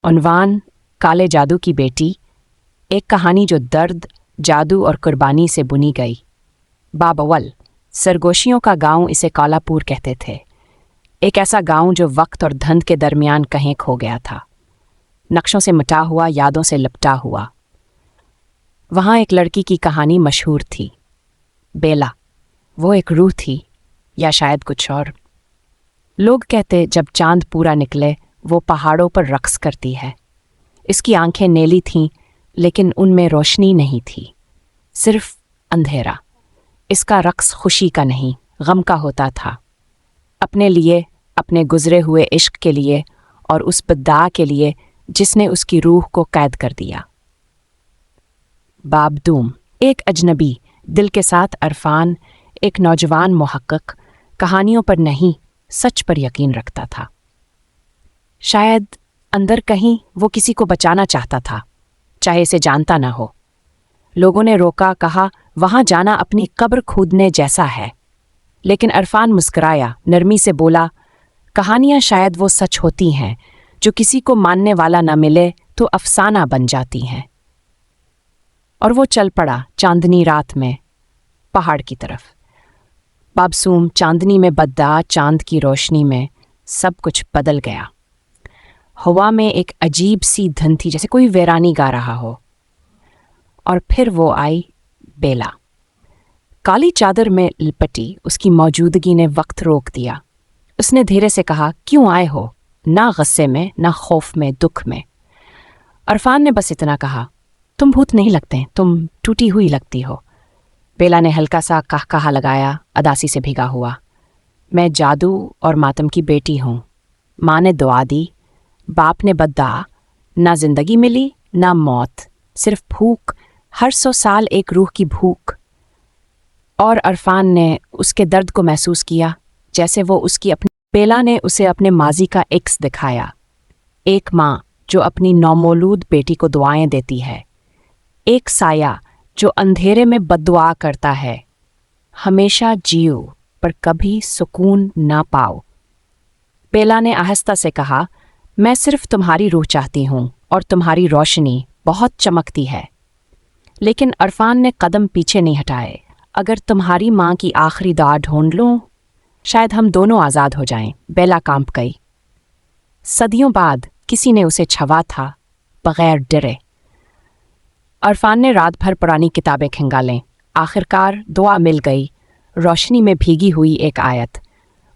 उन्वान काले जादू की बेटी, एक कहानी जो दर्द, जादू और कुर्बानी से बुनी गई। बाब अव्वल, सरगोशियों का गांव, इसे कालापुर कहते थे। एक ऐसा गांव जो वक्त और धंध के दरमियान कहीं खो गया था, नक्शों से मिटा हुआ, यादों से लिपटा हुआ। वहाँ एक लड़की की कहानी मशहूर थी, बेला। वो एक रूह थी, या शायद कुछ और। लोग कहते जब चांद पूरा निकले वो पहाड़ों पर रक्स करती है। इसकी आंखें नीली थीं, लेकिन उनमें रोशनी नहीं थी, सिर्फ अंधेरा। इसका रक्स खुशी का नहीं, गम का होता था। अपने लिए, अपने गुजरे हुए इश्क के लिए, और उस बद्दा के लिए जिसने उसकी रूह को कैद कर दिया। बाबदूम, एक अजनबी दिल के साथ अरफान, एक नौजवान मुहक्किक, कहानियों पर नहीं, सच पर यकीन रखता था। शायद अंदर कहीं वो किसी को बचाना चाहता था, चाहे इसे जानता ना हो। लोगों ने रोका, कहा वहां जाना अपनी कब्र खोदने जैसा है। लेकिन अरफान मुस्कुराया, नरमी से बोला, कहानियां शायद वो सच होती हैं जो किसी को मानने वाला ना मिले तो अफसाना बन जाती हैं। और वो चल पड़ा चांदनी रात में, पहाड़ की तरफ। बाबसूम, चांदनी में बद्दा, चांद की रोशनी में सब कुछ बदल गया। हवा में एक अजीब सी धुन थी, जैसे कोई वीरानी गा रहा हो। और फिर वो आई, बेला। काली चादर में लिपटी उसकी मौजूदगी ने वक्त रोक दिया। उसने धीरे से कहा, क्यों आए हो? ना गुस्से में, ना खौफ में, दुख में। अरफान ने बस इतना कहा, तुम भूत नहीं लगते, तुम टूटी हुई लगती हो। बेला ने हल्का सा कहकहा लगाया, अदासी से भीगा हुआ। मैं जादू और मातम की बेटी हूँ। माँ ने दुआ दी, बाप ने बद्दा। ना जिंदगी मिली, ना मौत, सिर्फ भूख, हर 100 साल एक रूह की भूख। और अरफान ने उसके दर्द को महसूस किया, जैसे वो उसकी अपनी। बेला ने उसे अपने माजी का एक्स दिखाया। एक माँ जो अपनी नौमौलूद बेटी को दुआएं देती है। एक साया जो अंधेरे में बद्दुआ करता है, हमेशा जियो पर कभी सुकून ना पाओ। बेला ने आहिस्ता से कहा, मैं सिर्फ तुम्हारी रूह चाहती हूँ, और तुम्हारी रोशनी बहुत चमकती है। लेकिन अरफान ने कदम पीछे नहीं हटाए। अगर तुम्हारी माँ की आखिरी दुआ ढूंढ लूँ, शायद हम दोनों आज़ाद हो जाएं। बेला कांप गई। सदियों बाद किसी ने उसे छवा था, बगैर डरे। अरफान ने रात भर पुरानी किताबें खंगालें। आखिरकार दुआ मिल गई, रोशनी में भीगी हुई एक आयत।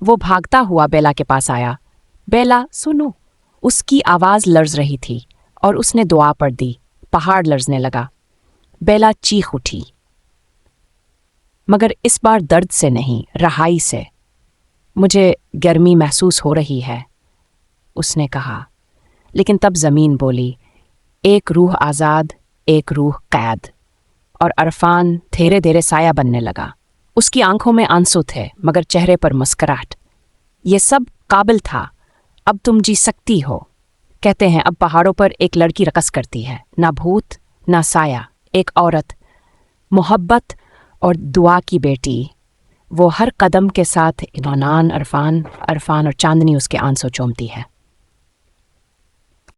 वो भागता हुआ बेला के पास आया। बेला, सुनो। उसकी आवाज़ लर्ज रही थी, और उसने दुआ पढ़ दी। पहाड़ लर्जने लगा। बेला चीख उठी, मगर इस बार दर्द से नहीं, रहाई से। मुझे गर्मी महसूस हो रही है, उसने कहा। लेकिन तब ज़मीन बोली, एक रूह आज़ाद, एक रूह कैद। और अरफान धीरे धीरे साया बनने लगा। उसकी आंखों में आंसू थे, मगर चेहरे पर मुस्कुराहट। ये सब काबिल था, अब तुम जी सकती हो। कहते हैं अब पहाड़ों पर एक लड़की रक़स करती है, ना भूत, ना साया, एक औरत, मोहब्बत और दुआ की बेटी। वो हर कदम के साथ इनान, अरफान और चांदनी उसके आंसू चूमती है।